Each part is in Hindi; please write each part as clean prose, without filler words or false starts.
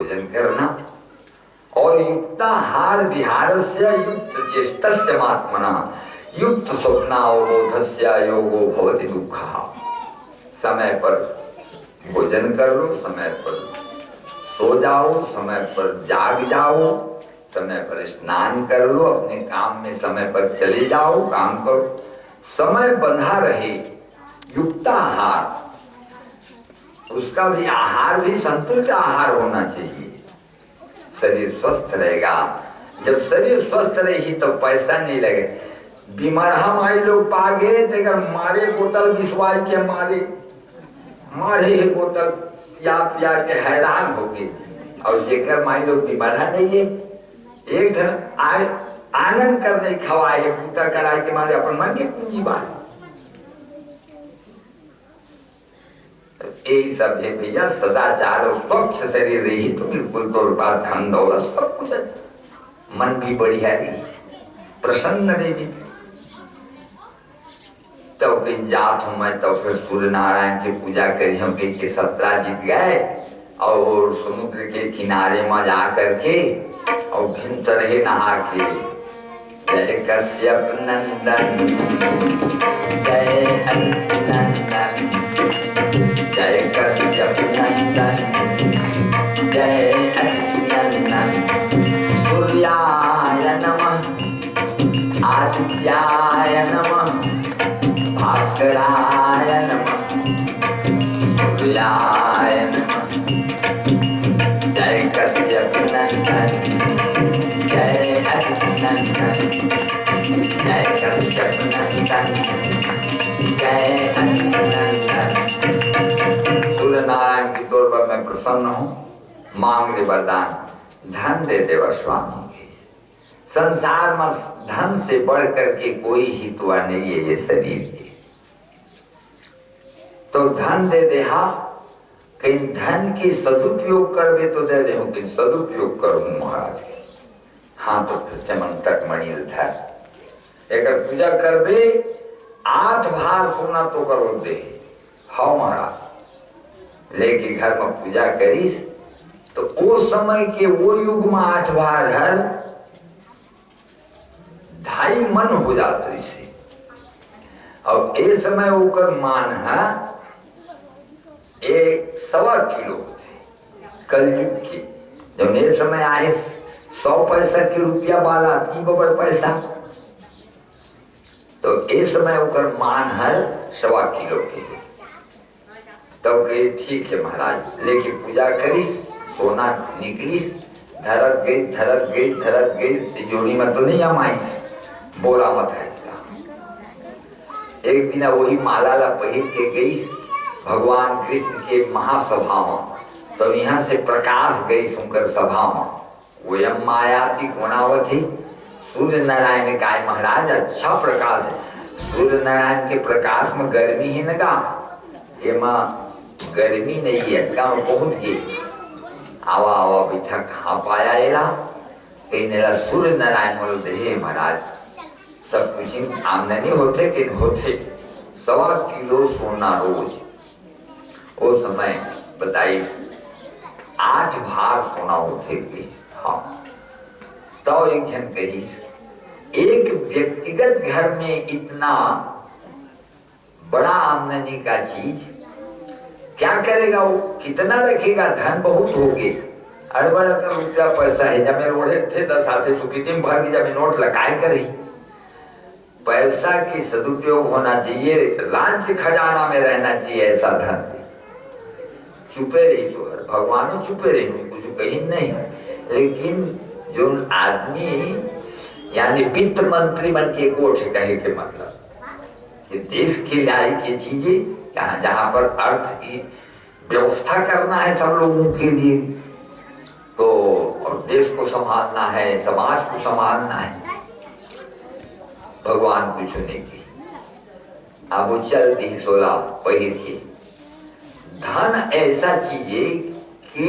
भोजन करना। और युक्ताहार विहारस्य युक्त चेष्टस्य महात्मनः युक्त स्वप्नावबोधस्य योगो भवति दुःखः। समय पर भोजन कर लो, समय पर सो जाओ, समय पर जाग जाओ, समय पर स्नान कर लो, अपने काम में समय पर चले जाओ, काम करो, समय बंधा रहे। युक्ताहार, उसका भी आहार भी संतुलित आहार होना चाहिए। शरीर स्वस्थ रहेगा। जब शरीर स्वस्थ रहेगी तो पैसा नहीं लगे। बीमार हम आई लोग पागे अगर मारे बोतल बिस्वाई के मारे ही बोतल पिया पिया के हैरान हो गए। और जेकर माई लोग बीमार नहीं है, एक धन आनंद करने खवाए है, पूजा कराए के मारे अपन मन के पूंजी बात। यही सब है भैया, सदाचार और स्वच्छ शरीर रही तो बिल्कुल तो धन दौलत सब कुछ है, मन भी बढ़िया रही, प्रसन्न रही। तो कहीं जात हूँ मैं, तो फिर सूर्य नारायण की पूजा करी हम के सत्रा जीत गए और समुद्र के किनारे में जा करके और भिन्न रहे नहा के। जय कश्यप नंदन, जय अनंदन, जय कश्यप नंदन, जय अनंदन। सूर्याय नमः, आदित्याय नमः, भास्कराय नमः, सूर्याय नमः। जय कश्यप नंदन, जय अनंदन, जय कश्यप नंदन, जय अनंदन। सूर्य नारायण की तौर पर मैं प्रसन्न हूँ, मांग दे वरदान, धन दे देवा स्वामी। संसार में धन से बढ़ करके कोई हितवा नहीं है ये शरीर के। तो धन दे दे, हाँ कहीं धन की सदुपयोग कर दे तो दे दे, कहीं सदुपयोग करूँ महाराज, हाँ तो फिर से मन तक मणिल धर। अगर पूजा कर दे 8 भार सोना तो करो दे, हाँ महाराज। लेके घर में पूजा करी तो वो समय के वो युग में 8 भार हर 2.5 मन हो जाते इसे। और ये समय होकर मान है 1.25 किलो होते कलयुग की। जब ये समय आए 100 पैसा के रुपया वाला की बबर पैसा, तो इस समय होकर मान है 1.25 किलो के। तब कही ठीक है महाराज, लेके पूजा करी, सोना निकली, धरक गई धरक गई धरक गई, तिजोरी में तो नहीं आमाई, बोरा मत है। एक दिन वही माला ला पहिर के गई भगवान कृष्ण के महासभा में। तो यहाँ से प्रकाश गई सुनकर सभा में, वो मायाती गुणावत है। सूर्य नारायण का महाराज अच्छा प्रकाश है। सूर्य नारायण के प्रकाश में गर्मी ही लगा, ये माँ गर्मी नहीं है, कम पहुंच गई। आवा आवा बिठा खा पाया एला, कहीं नेला सूर्य नारायण बोलते हे महाराज सब कुछ आमदनी होते कि होते 1.25 किलो सोना रोज। वो समय बताइए 8 भार सोना होते थे। हाँ तो एक जन कही, एक व्यक्तिगत घर में इतना बड़ा आमदनी का चीज क्या करेगा, वो कितना रखेगा, धन बहुत हो गए, अड़बड़ कर रुपया पैसा है। जब मेरे ओढ़े थे 10 हाथे सुखी भर की जब नोट लगाए करे। पैसा की सदुपयोग होना चाहिए, राज्य खजाना में रहना चाहिए ऐसा धन। चुपे रही तो भगवान चुपे रही, कुछ कहीं नहीं। लेकिन जो आदमी यानी वित्त मंत्री बन के गोठ कहे के मतलब कि देश की न्याय की चीजें जहाँ पर अर्थ की व्यवस्था करना है सब लोगों के लिए, तो और देश को संभालना है, समाज को संभालना है, भगवान कुछ नहीं की। अब वो चलती 16 पहिर के। धन ऐसा चीज है कि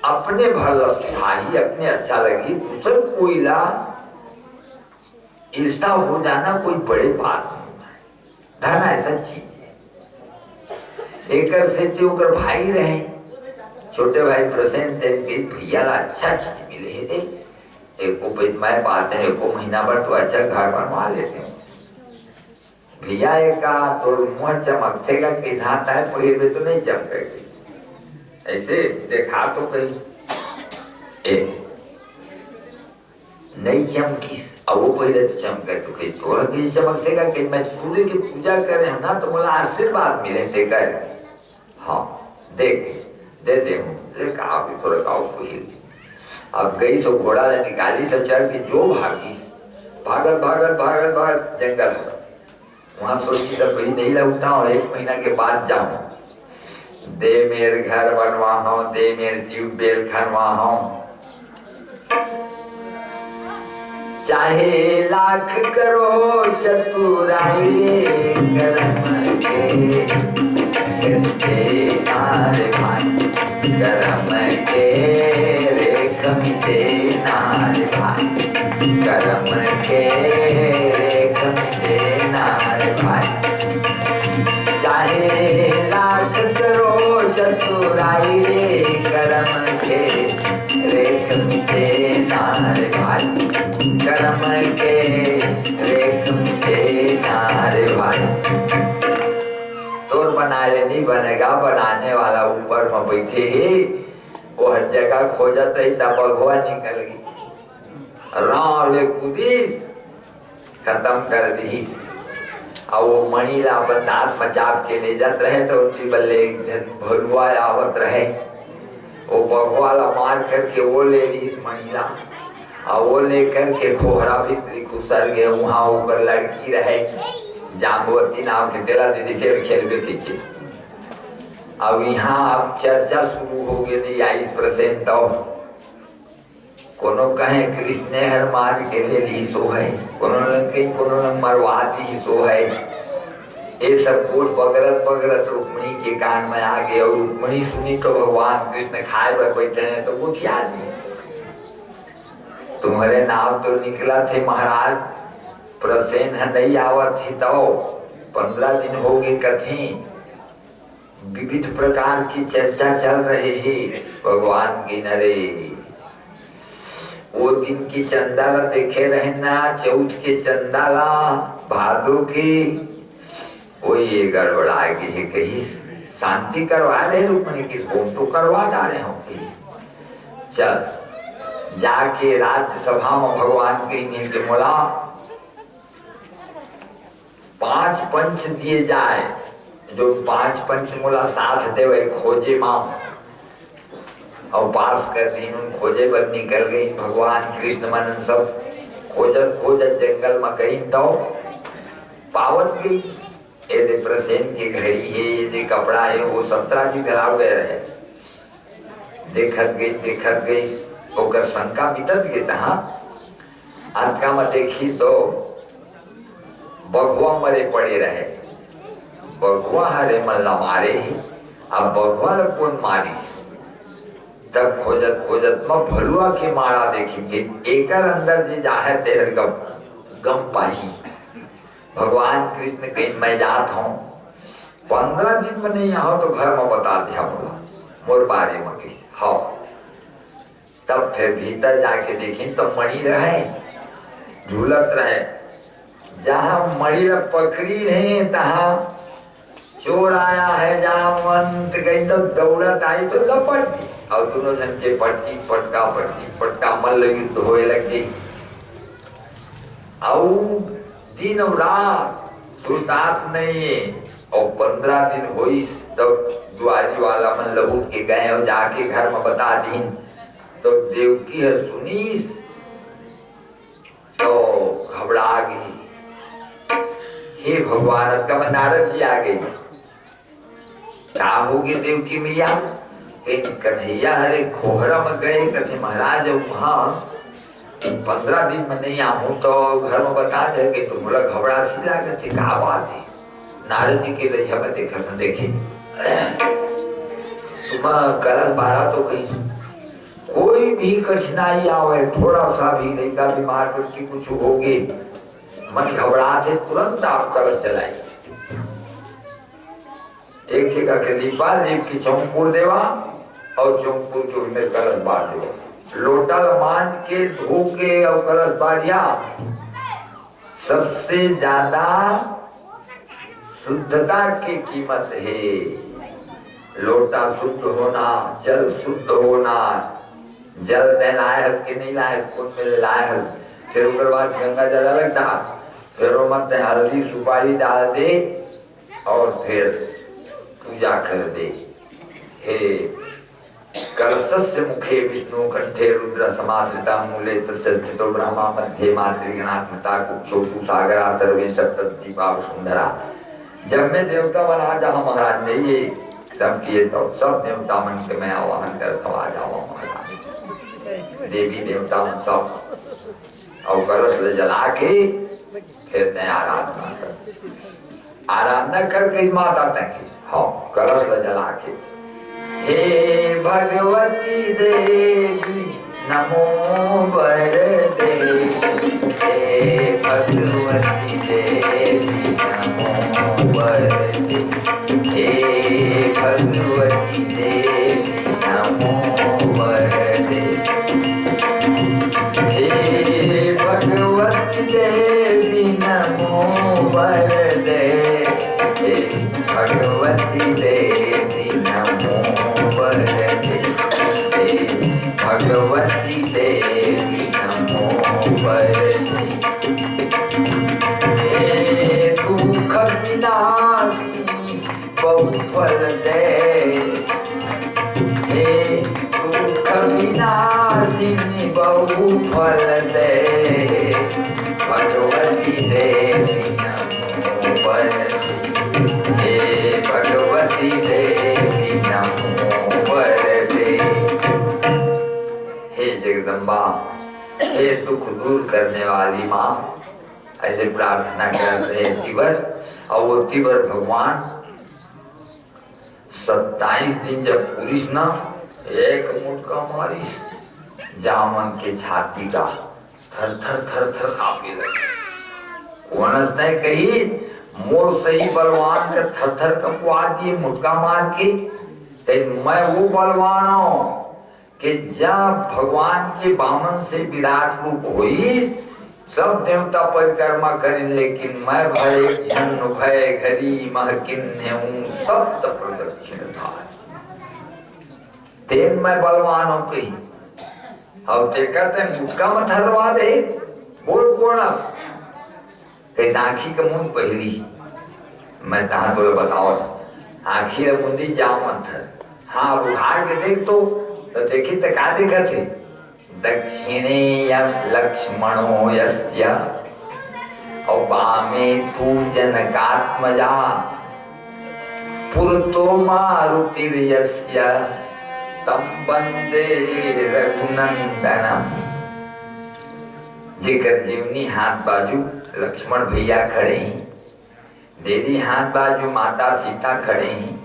अपने भल भाई अपने अच्छा लगी, दूसरे कोई ला ईर्षा हो जाना कोई बड़े बात नहीं। धन ऐसा चीज है, एक से भाई रहे छोटे भाई प्रसेन तेल के भैया अच्छा चीज मिले है थे, एक को मैं पाते हैं, एक को महीना भर तो अच्छा घर बनवा लेते हैं भैया। एक का तो मुँह चमकतेगा कि हाथ है पहिर में तो नहीं चमकेगी, ऐसे देखा तो कहीं नहीं चमकी, अब वो पहले तो चमके तो कहीं तो किसी चमकतेगा कि मैं सूर्य की पूजा करे ना तो बोला आशीर्वाद मिले देकर। हाँ देख देते हूँ थोड़ा गाँव पहिर। अब गई तो घोड़ा ने निकाली तो चल के जो भागी, भागत भागत भागत भागत जंगल हो, वहां सोची तब कहीं नहीं लगता और 1 महीना के बाद जाऊं, दे मेरे घर बनवा हूं, दे मेरे ट्यूबवेल खनवा हूं, चाहे लाख करो चतुराई करम के नारे भाई, करम के रेखम के नारे भाई, करम के रेखम के नारे भाई, चाहे लाख करो चतुराई रे करम के रेखम के नारे भाई, करम के रेखम के नारे भाई। तोर बनाए नहीं बनेगा, बनाने वाला ऊपर में बैठे ही वो हर जगह खोजत रही तब भगवान निकल गई, राम ले कूदी खत्म कर दी। और वो मणि ला अपन दांत मचाप के ले जात रहे तो बल्ले भलुआ आवत रहे, वो भगवाला मार करके वो ले ली मणिला, और वो लेकर के खोहरा भीतरी घुसर गए, वहां होकर लड़की रहे जाम्बवती नाम के तेरा दीदी खेल खेलबे थी। अब यहाँ अब चर्चा शुरू हो गई 22%, तो कोनो कहे कृष्ण ने हर मार के ले ली सो है, कोनो लंग मरवा दी सो है, ये सब कुछ बगरत बगरत रुक्मणी के कान में आ गए, और रुक्मणी सुनी तो भगवान कृष्ण खाए पर बैठे हैं तो बुझिया दी, तुम्हारे नाम तो निकला थे महाराज, प्रसेन नहीं आवत थी तो 15 दिन हो गए कथी, विविध प्रकार की चर्चा चल रही है भगवान की नरे। वो दिन की चंदाला देखे रहना, चौथ के चंदाला भादो की, वो ये गड़बड़ा गई है, कहीं शांति करवा रहे रुक्मणी की, फोन तो करवा डाले हो कहीं। चल जाके राज्यसभा में भगवान के नील के मोला 5 पंच दिए जाए, जो 5 पंच मोला साथ दे वही खोजे मां, और पास कर दिन उन खोजे पर निकल गई भगवान कृष्ण मनन सब खोजत खोजत जंगल में गई तो पावत गई, ये प्रसेन की घड़ी है, ये कपड़ा है, वो 17 जी घराव गए रहे, देखत गई होकर शंका मिटत गई तहा अंतका में देखी तो बघुआ मरे पड़े रहे, बघुआ हरे मल्ला मारे ही, अब बघुआ ने कौन मारी, तब खोजत खोजत में भलुआ के मारा देखी, एक अंदर जी जाहिर तेर गम पाही, भगवान कृष्ण कहीं मैं जात हूँ, 15 दिन में नहीं आओ तो घर में बता दिया बोला मोर बारे में किसी। हाँ तब फिर भीतर जाके देखी तो मणि रहे झूलत रहे, जहाँ मणि पकड़ी रहे तहाँ चोर आया है, जामवंत गई तो दौड़त आई तो लपट दी, और दोनों जन के पटका मल्ल युद्ध होए लगी, और दिन और रात सुतात नहीं है, और 15 दिन हुई तब द्वारी वाला मन लहू के गए और जाके घर में बता दी तो देवकी है सुनी तो घबरा गई, हे भगवान का नारद जी आ गई, क्या होगी देवकी मैया, कन्हैया हरे खोहरा में गए, कथे महाराज वहाँ 15 दिन में नहीं आऊं तो घर में बता दे कि तुम लोग घबरा सी लागे थे, कहा बात है, नारद जी के दरिया में देखा न देखे, तुम कल 12 तो कहीं कोई भी कठिनाई आवे, थोड़ा सा भी लड़का बीमार पड़ती कुछ होगी, मन घबराते तुरंत आप कलश चलाइए, एक एक लीपा लीप की चौंकुर देवा और चौंपुर के उन्हें कलश बांधो, लोटा मांझ के धो के और कलश बांधिया। सबसे ज्यादा शुद्धता की कीमत है। लोटा शुद्ध होना, जल शुद्ध होना। जल दे लाए हल के नहीं लाए, कुछ में लाए हल, फिर उसके बाद गंगा जल अलग था, फिर वो मत हल्दी सुपारी डाल दे और फिर पूजा कर दे। हे कलशस्य मुखे विष्णु कंठे रुद्र समाश्रिता मूले तत्स्थितो ब्रह्मा मध्ये मातृगणात्मता कुक्षोतु सागरा सर्वे सप्तद्वीपा वसुंधरा। जब मैं देवता बना जहाँ महाराज ने ये सब किए तो सब देवता मन के मैं आवाहन करता आ जाओ महाराज, देवी देवता सब और कलश जला के फिर आराधना कर, आराधना करके माता तक हाँ कलश जला के। हे भगवती देवी नमो वरदे, हे भगवती देवी नमो वरदे, हे भगवती देवी नमो वरदे, हे भगवती देवी नमो वरदे, हे भगवती देवी नमो वरदे, हे भगवती देवी नमो वरदे, हे दुख विनाशिनी बहुफल दे, हे दुख विनाशिनी बहुफल दे, भगवती देवी नमो वरदे, हे भगवती देवी नमो वरदे। हे जगदम्बा, हे दुख दूर करने वाली माँ, ऐसे प्रार्थना कर रहे तिवर। और वो तिवर भगवान 27 दिन जब पुलिस ना एक मुटका मारी, जामन के छाती का थर थर थर थर कांपने लगे। वनस्ते कही मोर सही बलवान का थर थर कंपवा दिए मुटका मार के। मैं वो बलवान हूँ कि जब भगवान के बामन से विराट रूप हुई सब देवता परिक्रमा करें, लेकिन मैं भय जन भय घरी महकिन्य हूँ सप्त प्रदक्षिण था। तेन मैं बलवान हूँ कही और ते कहते मुझका मत हरवा दे, बोल कौन कहीं आँखी का मुंह पहली मैं कहा बोले बताओ आँखी मुंदी जाओ मत। हाँ बुढ़ार के देख तो देखी तो का देखा थे दक्षिणे लक्ष्मणो यस्य और वामे तू जनकात्मजा पुरतो मारुतिर्यस्य तम वंदे रघुनंदनम। जेकर जीवनी हाथ बाजू लक्ष्मण भैया खड़े ही, देदी हाथ बाजू माता सीता खड़े ही,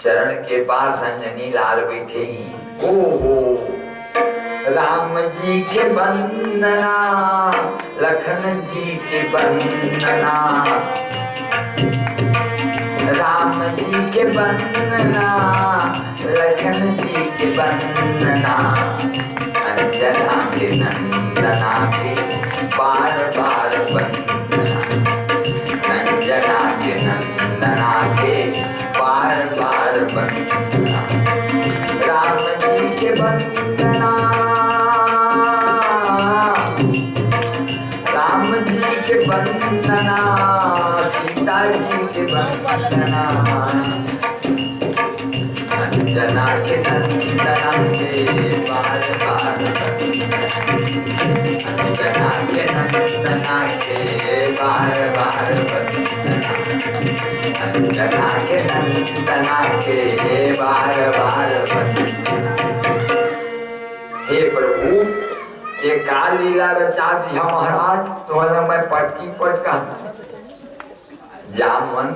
चरण के पास अंजनी लाल बैठे ही। ओहो राम जी के वंदना लखन जी के वंदना, राम जी के वंदना लखन जी के वंदना, अंजना के नंदना के बार बार वंदना, अंजना के नंदना के बार बार वंदना, राम जी के वंदना, राम जी के वंदना, सीता जी के वंदना, अंजना के नंदना के बार बार, अंजना के नंदना के बार बार वंदना, अंजना के नंदना के बार बार वंदना। हे प्रभु ये काल लीला रचा दिया महाराज, तुम्हारा मैं पटकी पटका जामन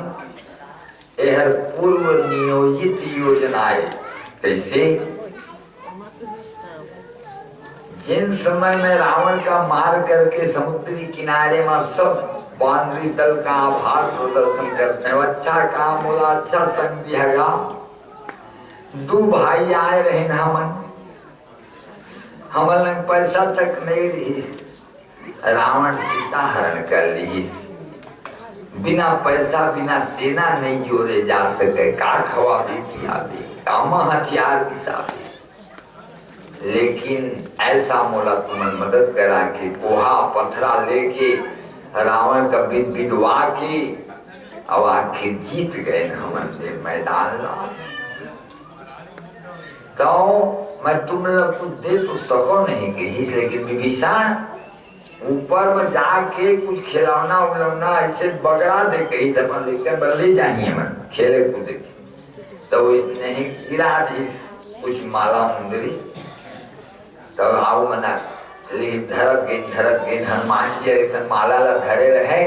यह पूर्व नियोजित योजनाएं। कैसे जिन समय में रावण का मार करके समुद्री किनारे में सब बांद्री दल का आभार प्रदर्शन करते हैं, अच्छा काम बोला अच्छा संग दिया, दो भाई आए रहे हमन लंग पैसा तक नहीं रही, रावण सीता हरण कर ली। बिना पैसा बिना सेना नहीं जोड़े जा सके, का खवा भी किया भी, कामा हथियार भी साथे। लेकिन ऐसा मोला तुमन मदद करा के कोहा पथरा लेके रावण का बिदवा के और आखिर जीत गए हमन ने मैदान ला। तो मैं तुम लोग कुछ दे तो सको नहीं कही, लेकिन विभीषण ऊपर में जाके कुछ खिलौना उलौना ऐसे बगड़ा दे कही सब लेकर बदले जाइए मन खेले कूदे। तो इसने ही गिरा दी कुछ माला मुंदरी। तो आओ मना धरक गिन हनुमान जी एक माला ला धरे रहे,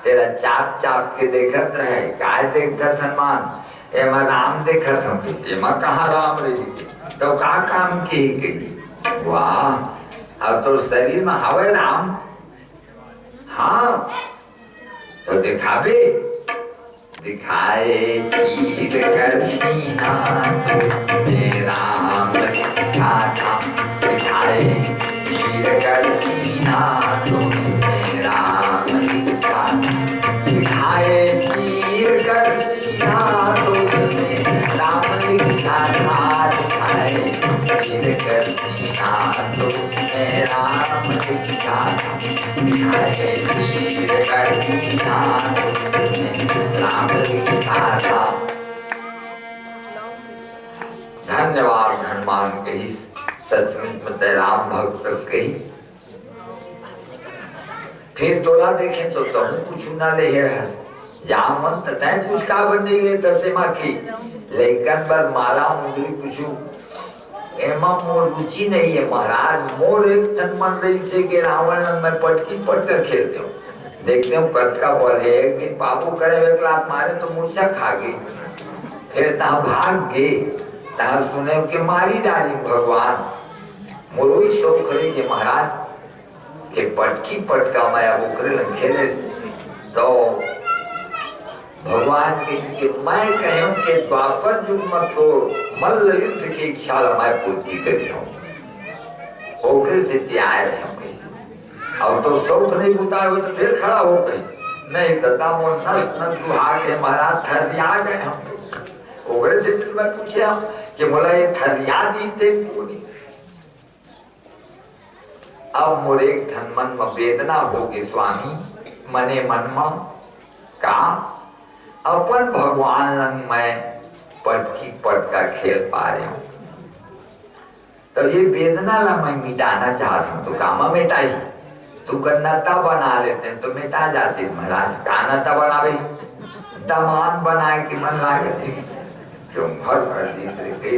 तेरा चाप चाप के देखत रहे। काय देखत हनुमान एमा राम देखत हम, एमा कहाँ राम रही। तो का काम की गई, वाह अब तो शरीर में हवे राम। हाँ तो दिखावे, दिखाए चीर कर सीना तुझे राम दिखाता, दिखाए चीर कर सीना तुझे राम दिखाता, दिखाए चीर कर सीना तुझे राम दिखाता, दिखाए चीर कर सीना तुझे राम दिखाता, दिखाए चीर कर सीना तुझे राम दिखाता। धन्यवाद हनुमान कही, सचमुच राम भक्त कही। फिर तोला देखे तो तुम कुछ ना ले रहा, जहाँ मन तय कुछ का बन नहीं ले तसे माँ की, लेकिन पर माला मुद्री कुछ एमा मोर रुचि नहीं है महाराज। मोर एक तन मन रही से कि रावण मैं पटकी पट कर खेलते हूँ, देखते हूँ कद का बल है। एक दिन बाबू करे एक लात मारे तो मूर्छा खा गई, फिर तहाँ भाग गए, तहाँ सुने कि मारी डाली भगवान। मोरोई शौक रही के महाराज के पटकी पटका मैं अब उकरे खेले। तो भगवान के मैं कहूँ कि द्वापर युग में तो मल्ल युद्ध की इच्छा मैं पूर्ति करी हूँ, ओकरे से त्याग रहे हूँ। अब तो शौक नहीं बुताए हुए तो फिर खड़ा हो गई, नहीं दत्ता मोर नष्ट न दुहा के महाराज थरिया गए हम। ओकरे से फिर मैं पूछा कि बोला ये थरिया दीते पूरी। अब मोरे एक धन मन में वेदना होगी स्वामी, मने मन में का अपन भगवान रंग में पटकी पटका खेल पा रहे हूँ। तो ये वेदना ला मैं मिटाना चाहता हूँ, तो कामा मिटाई तू कन्नता बना लेते हैं तो मिटा जाती। महाराज कानता बनावे दमान बनाए कि मन लागे थे क्यों भर भर दी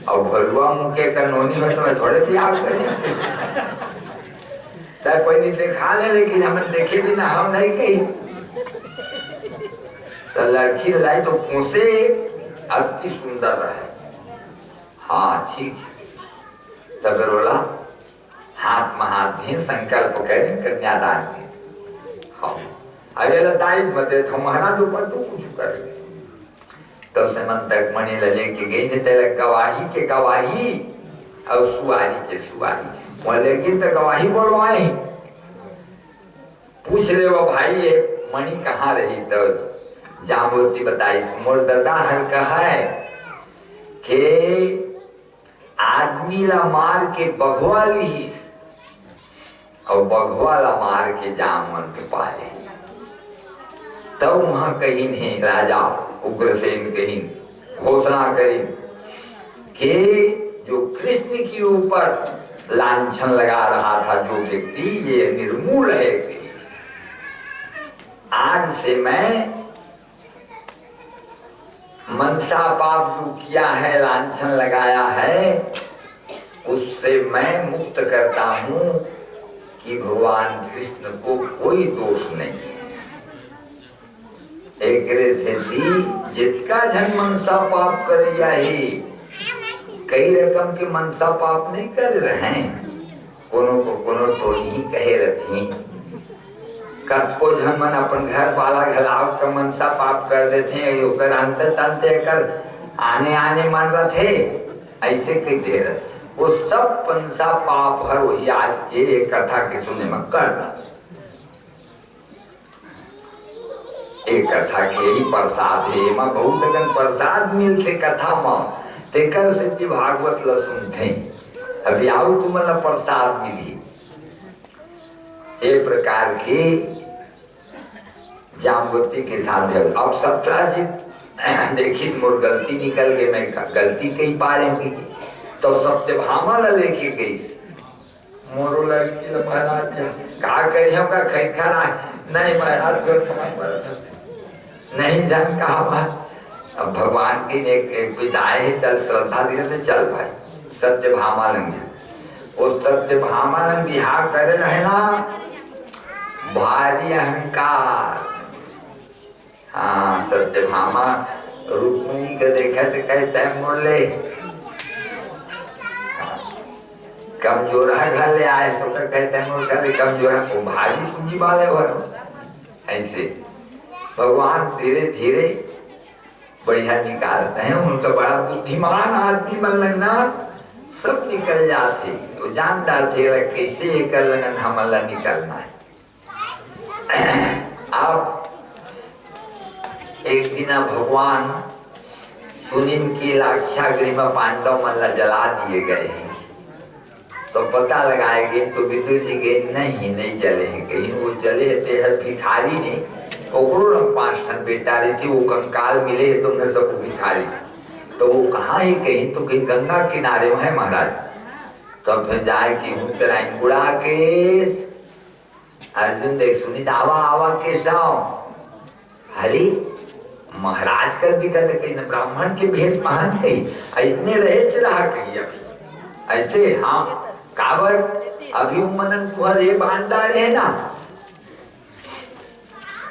और भरुआ मुके का नोनी में तो मैं थोड़े त्याग करें पहले देखा ले, लेकिन हमें देखे भी ना हम नहीं कही। तो लड़की लाई तो पूछे अति सुंदर रहे। हाँ ठीक है, तब रोला हाथ में हाथ दी संकल्प करें कन्यादान के। हाँ अरे लताई मत तो महाराज ऊपर तो कुछ कर। तो समन तक मणि लले के गई थे तेरे गवाही के गवाही और सुवारी के सुवारी, लेकिन तो गवाही बोलो आई पूछ ले वो भाई ये मणि कहाँ रही। तो जामवती बताई मोर दादा हर कहा है कि आदमी ला मार के बघवा ली और बघवा ला मार के जामवंत पाए। तब वहां कहीं नहीं राजा उग्रसेन कहीं घोषणा करी कि जो कृष्ण के ऊपर लांछन लगा रहा था जो व्यक्ति, ये निर्मूल है। आज से मैं मनसा पाप जो किया है, लांछन लगाया है, उससे मैं मुक्त करता हूँ कि भगवान कृष्ण को कोई दोष नहीं है। एक जिसका जन मनसा पाप कर ही कई रकम के मनसा पाप नहीं कर रहे हैं, कोनो को कोनो टोली ही कहे रहती। कब को झन मन अपन घर वाला घलाव का मनसा पाप कर देते हैं, अंत तंत कर आने आने मन रहा थे ऐसे कई देर वो सब पंसा पाप भर वही आज ये कथा के सुने में करना एक कथा के ही प्रसाद है मां बहुत अगन प्रसाद मिलते कथा में तेकर से जी भागवत ल सुनते अभी आओ तुम्हें प्रसाद मिली एक प्रकार की जामवती के साथ अब सप्ताजित देखी मोर गलती निकल गई मैं गलती कई पा रही हूँ तो सत्यभामा ला लेके गई मोरो लड़की महाराज का कही का खै खरा नहीं महाराज नहीं जान कहा बात अब भगवान की एक विदाई है चल श्रद्धा दिखाते चल भाई सत्यभामा लंग वो सत्यभामा लंग बिहार करे रहे ना भारी अहंकार हाँ सत्यभामा रुक्मिणी का देखा तो कहते हैं मोले कमजोरा घर ले आए तो कहते हैं मोल करे कमजोरा को भारी पूंजी वाले भरो ऐसे भगवान धीरे धीरे बढ़िया निकालते हैं उनका बड़ा बुद्धिमान आदमी बन लगना सब निकल जाते वो जानता थे कैसे कर लगन हमला निकलना है अब एक दिन भगवान सुनिन की लाक्षागृह में पांडव मल्ला जला दिए गए हैं तो पता लगाएंगे तो विदुर जी के नहीं जले हैं कहीं वो जले थे हर भिखारी ने ओकरो 5 ठन बेटा रही थी वो कंकाल मिले तो उन्हें सब भिखारी तो वो कहाँ है कहीं तो कहीं गंगा किनारे में है महाराज तो फिर जाए कि हूँ कराइन बुढ़ा के अर्जुन देख सुनी आवा आवा के साव हरी महाराज कर दिखा था कहीं ब्राह्मण के भेद महान कही इतने रहे चला कही अभी ऐसे हाँ काबर अभी मनन तुहर ये बांधार है ना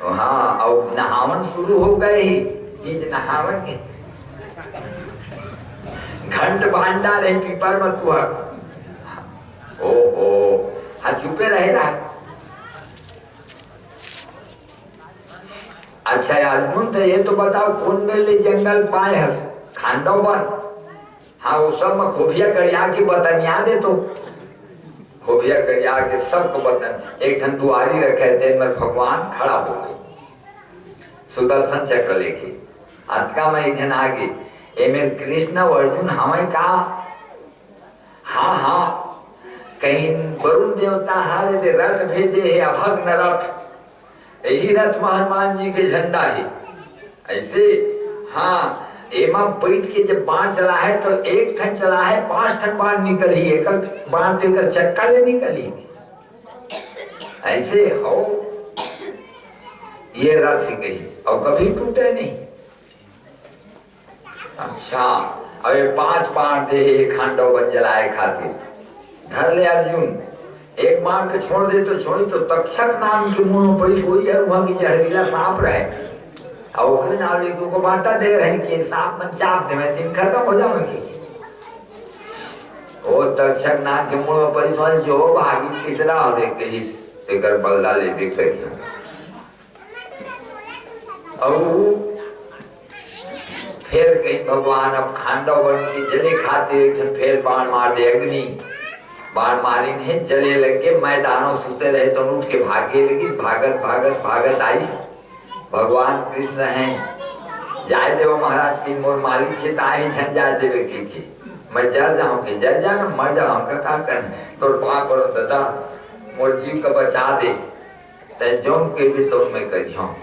हाँ और नहावन शुरू हो गए ही चीज नहावन के घंट बांधार है पीपर में तुहर ओ हाँ चुपे रहे रहा अच्छा अर्जुन तो ये तो बताओ कौन मेले जंगल पाए है खांडव वन हाँ वो सब में खोबिया गड़िया के बतनिया दे तो खोबिया गड़िया के सबको बतन एक ठन दुआरी रखे थे में भगवान खड़ा हो गए सुदर्शन चक्र लेके अतका में इधन आगे ये मेरे कृष्ण अर्जुन हमें कहा हाँ कहीं वरुण देवता हारे रथ भेजे है अभग्न रथ यही रथ हनुमान जी के झंडा है ऐसे हाँ एमा बैठ के जब बाण चला है तो एक ठन चला है 5 ठन बाण निकली एक बाण देकर चक्का ले निकली ऐसे हो ये रथ गई और कभी टूटे नहीं अच्छा अबे 5 बाण दे खांडव बन जलाए खातिर धर ले अर्जुन एक बाण के छोड़ दे तो छोड़ी तो तक्षक नाम के मुंह पर वही है वहां की जहरीला सांप रहे और नावली को बांटा दे रहे कि सांप में चाप दे मैं दिन खत्म हो जाऊंगी वो तक्षक नाम के मुंह पर जो भागी कितना हो रे कहीं फिकर बल्ला ले भी करियो और फिर कहीं भगवान अब खांडव वन की जले खातिर फिर बाण मार दे अग्नि बाण मारी ने जले लगे मैदानों सुते रहे तो उठ के भागे लगी भागत आई भगवान कृष्ण हैं जाए देव महाराज की मोर मालिक से ताही झन जाए देवे की मैं जर जाऊं के जर जा मर जाऊं हमका का कर तो पाप करो दादा मोर जीव का बचा दे ते जोम के भी तो मैं करियो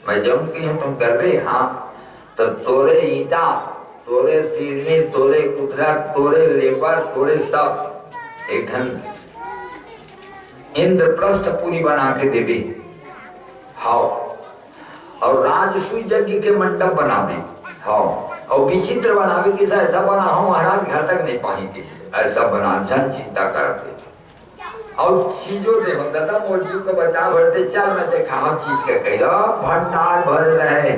मैं जोम की हूं तुम कर रहे हाँ तो तोरे ईटा तोरे सीढ़ी तोरे कुतरा तोरे लेबर तोरे सब एक धन इंद्रप्रस्थ पूरी बना के देवी हाँ और राजसूय यज्ञ के मंडप बनावे हाँ और विचित्र बनावे कि ऐसा बना हो महाराज घर तक नहीं पाएंगे ऐसा बना जन चिंता करते और चीजों दे दादा मोरजी को बचा भरते चल मैं देखा हम चीज के कही भंडार भर रहे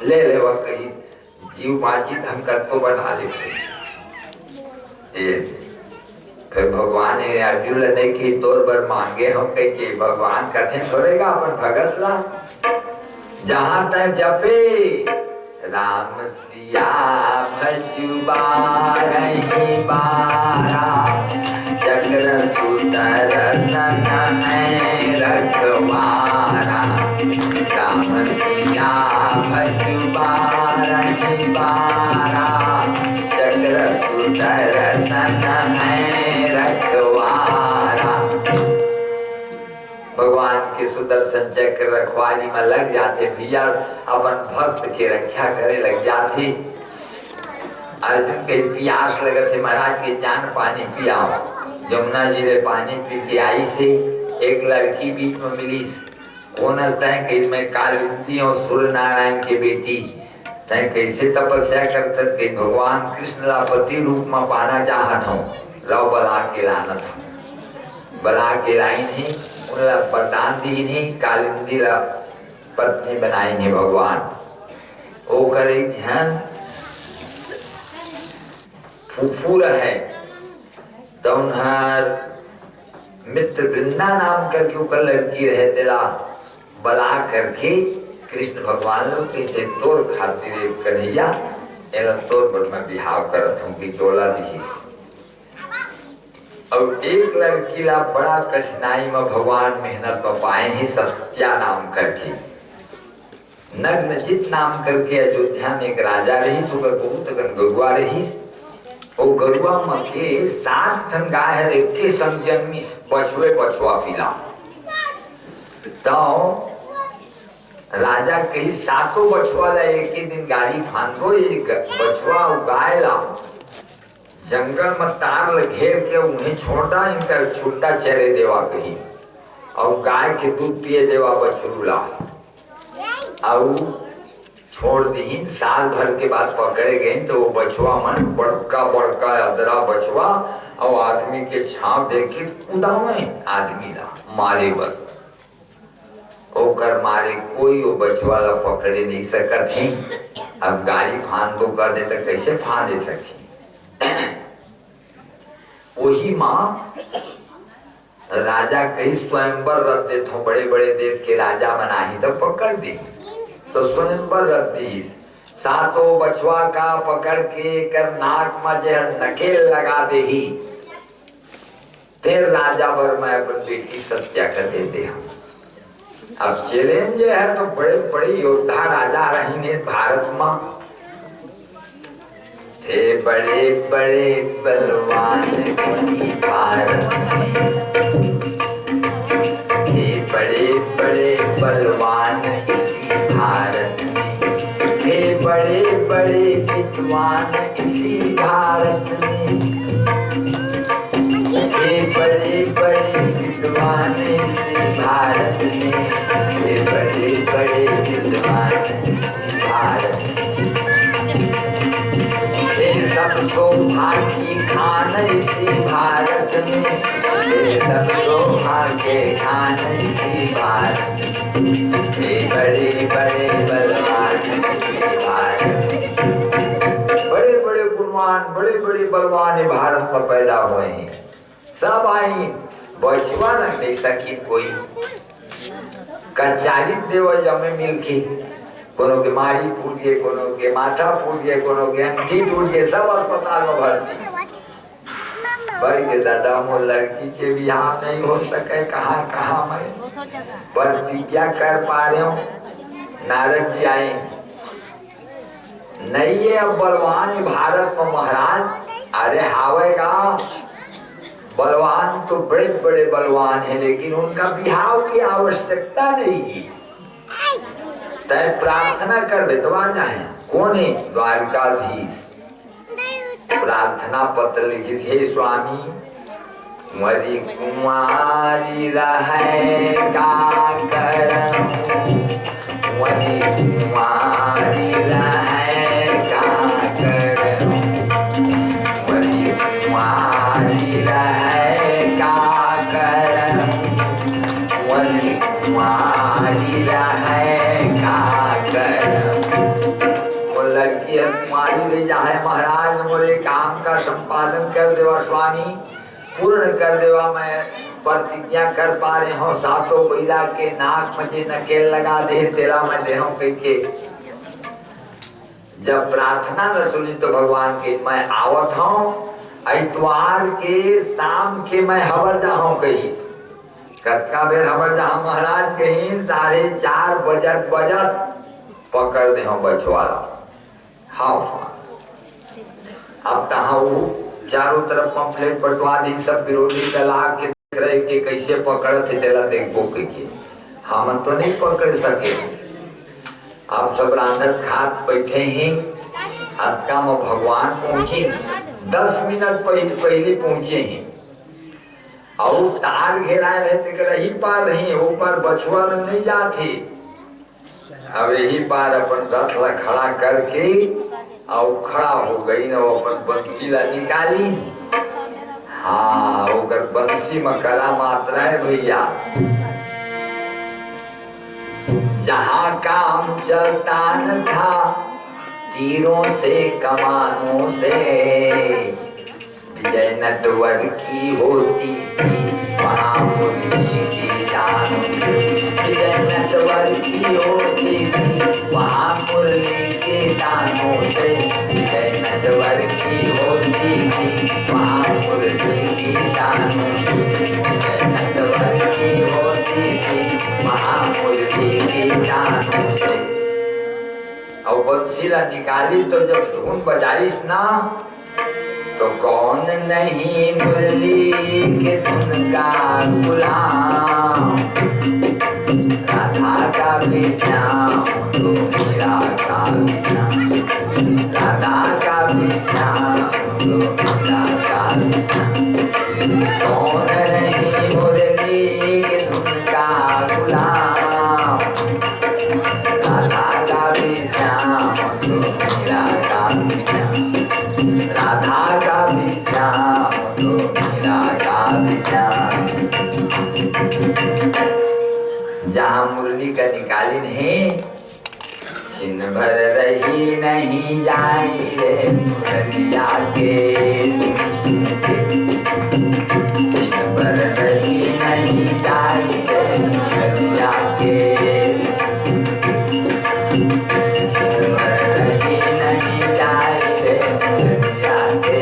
ले वह कही जीव बाचित हम कर तो बना लेते फिर भगवान ने अर्जुन लड़े की तोर बर मांगे हम कह के भगवान कथे छोड़ेगा अपन भगत ला जहां तक जपे राम सिया भजु बारहि बारा, चक्र सुदर्शन है रखवारा। राम सिया भजु बारहि बारा, चक्र सुदर्शन है रखवारा। भगवान के सुदर्शन चक्र रखवाली में लग जाते भैया, अपन भक्त के रक्षा करे लग जाते। अर्जुन के प्यास लगे थे, महाराज के जान पानी पियाओ। जमुना जी ने पानी पी के आई से एक लड़की बीच में मिली, कौन तय कि मैं कालिंदी और सूर्य नारायण के बेटी, तय कैसे तपस्या करते कि भगवान कृष्ण ला पति रूप में पाना चाहत हूँ, लो बला के लानत हूँ। बला के लाई नहीं, उनला वरदान दी नहीं, कालिंदी ला पत्नी बनाई नहीं भगवान। वो करे ध्यान फूफूर है तो उन्हार मित्र वृंदा नाम करके ऊपर लड़की रहे तेला बला करके कृष्ण भगवान लोग कैसे तोड़ खातिर कन्हैया एला तोड़ पर मैं बिहाव करत हूँ कि तोला नहीं। अब एक लड़की ला बड़ा कठिनाई में भगवान मेहनत में पाए ही सत्या नाम करके, नग्नजित नाम करके अयोध्या में एक राजा रही, तो बहुत गरुआ रही। वो गरुआ में के 7 ठन गाय है, के संग जन्मी बछुए बछुआ पिला। तो राजा कही 7 बछुआ ला एक ही दिन गाड़ी फांदो, एक बछुआ गाय ला जंगल में तार घेर के उन्हें छोड़ा, इनका छुट्टा चरे देवा कही, और गाय के दूध पिए देवा बछरूला, और छोड़ दी। साल भर के बाद पकड़े गए तो वो बछुआ मन बड़का बड़का अदरा बछुआ, और आदमी के छाप देखे उदावे आदमी ला मारे बर, ओकर मारे कोई वो बछुआ ला पकड़े नहीं सकत थी। अब गाड़ी फांद दो कर दे तो कैसे फांदे सकी। वही माँ राजा कई स्वयंवर रख दे तो बड़े बड़े देश के राजा बनाही तो पकड़ दी, तो स्वयंवर रख दी। 7 बछुआ का पकड़ के कर नाक में जहर नकेल लगा दे ही, फिर राजा बर में अपन बेटी सत्या कर देते हम। अब चैलेंज है तो बड़े बड़े योद्धा राजा रहेंगे भारत में, थे बड़े बड़े बलवान इसी भारत में, थे बड़े बड़े बलवान इसी भारत में, थे बड़े बड़े विद्वान इसी भारत में, थे बड़े बड़े विद्वान इसी भारत में, थे बड़े बड़े विद्वान इसी भारत में। सब सौभाग्य खान इसी भारत में, सब सौभाग्य खान इसी भारत में, बड़े बड़े बलवान इसी भारत। बड़े बड़े गुणवान बड़े बड़े बलवान भारत में पैदा हुए हैं। सब आई बचवा न नहीं सकी कोई, कचालित देव जमे मिलके, कोनो के मारी फूट गए, कोनो के माथा फूट गए, कोनो के अंगठी टूट गए, सब अस्पताल में भर्ती। भाई के दादा मो लड़की के बिहार नहीं हो सके, कहाँ कहाँ मैं प्रतिज्ञा कर पा रहे हूँ। नारद जी आए, नहीं है अब बलवान भारत में महाराज। अरे हावेगा बलवान तो बड़े बड़े बलवान है, लेकिन उनका बिहाव की आवश्यकता नहीं है। तय प्रार्थना कर बेतवा जाए। कौन है? द्वारकाधीश। प्रार्थना पत्र लिखी, हे स्वामी मरी कुमारी रहेगा करम, मरी कुमारी रहेगा करम, मरी कुमारी रहेगा करम, मरी कुमारी रहेगा करम। वो लड़की कुमारी ले जाए महाराज, मोरे काम का संपादन कर देवा स्वामी, पूर्ण कर देवा। मैं प्रतिज्ञा कर पा रहे हो, 7 महिला के नाक मुझे नकेल लगा दे, तेरा मैं दे कह के जब प्रार्थना न सुनी तो भगवान के मैं आवत हूँ, इतवार के शाम के मैं हवर जाऊँ कहीं, कतका बेर हवर जाऊँ महाराज कहीं 4:30 बजत पकड़ दे हम बछवाला। हाँ अब तहाँ वो चारों तरफ पंपलेट बंटवा दी, सब विरोधी दला के देख रहे कि कैसे पकड़ थे तेला देखो के हम तो नहीं पकड़ सके। आप सब रांधत खात बैठे हैं, अतका में भगवान पहुंचे, 10 मिनट पहले पहुंचे हैं और तार घेरा रहते कर रही पार रही, वो पार बछुआ नहीं जाते। अब यही पार अपन रथ ला खड़ा करके और खड़ा हो गई न, वो अपन बंसी ला निकाली। हाँ वो बंसी में कला मात्रा है भैया, जहाँ काम चलता न था तीरों से कमानों से, विजय नटवर की होती थी वहाँ मुरली की दानों से। विजय नटवर की होती थी वहाँ मुरली के दानों से। विजय नटवर की होती थी वहाँ मुरली की दानों से। विजय नटवर की होती थी वहाँ मुरली के दानों से। और बंसीला निकाली तो जब धुन बजाइस ना, तो कौन नहीं मुरली के धुन का गुलाम। राधा का भी श्याम तो मीरा का भी श्याम, राधा का भी श्याम तो मीरा का भी श्याम। कौन नहीं मुरली के धुन का गुलाम। राधा का भी श्याम तो मीरा का भी श्याम, राधा का भी श्याम तो मीरा का भी श्याम। जहाँ मुरली का निकालिन है, छिन भर रही नहीं जाई रे मुरलिया के। छिन भर रही नहीं जाई रे मुरलिया के। छिन भर रही नहीं जाई रे मुरलिया के।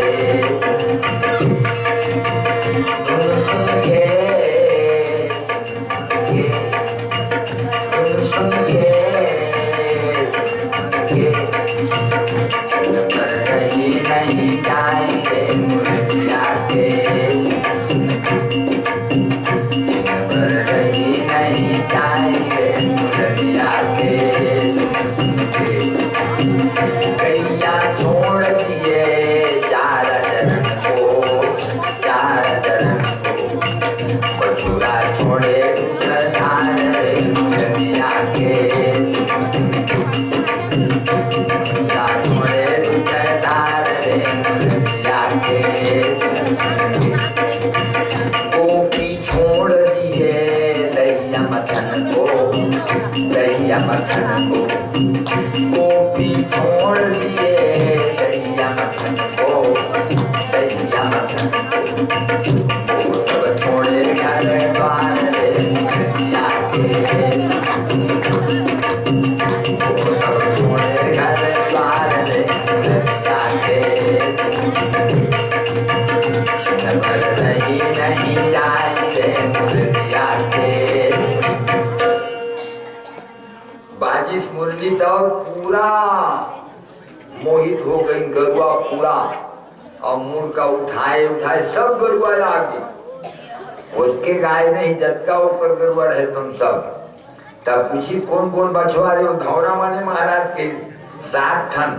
सुन के नहीं जाई रे मुरलिया के। नहीं जाई रे मुरलिया के। कैया छोड़ दिए चार चरण को, चार चरण को। बछुरा छोड़े प्रधान रे मुरलिया के। छोड़े प्रधान रे मुरलिया के। गोपी छोड़ दिए दैया मथन को, दैया मथन को। गोपी छोड़ दिए दैया मथन को, दैया मथन को। सब छोड़े घर द्वार रे मुरलिया के। सब छोड़े घर द्वार रे मुरलिया के। रही नहीं जाई रे मुरलिया के। बाजिश मुरली तो पूरा मोहित हो गई गरुआ पूरा, और मुंह का उठाए उठाए सब गरुआ आगे। उसके गाय नहीं जतका ऊपर गरुआ रहे तुम सब। तब पूछी कौन कौन बछवा रहे हो, धौरा माने महाराज के 7 ठन।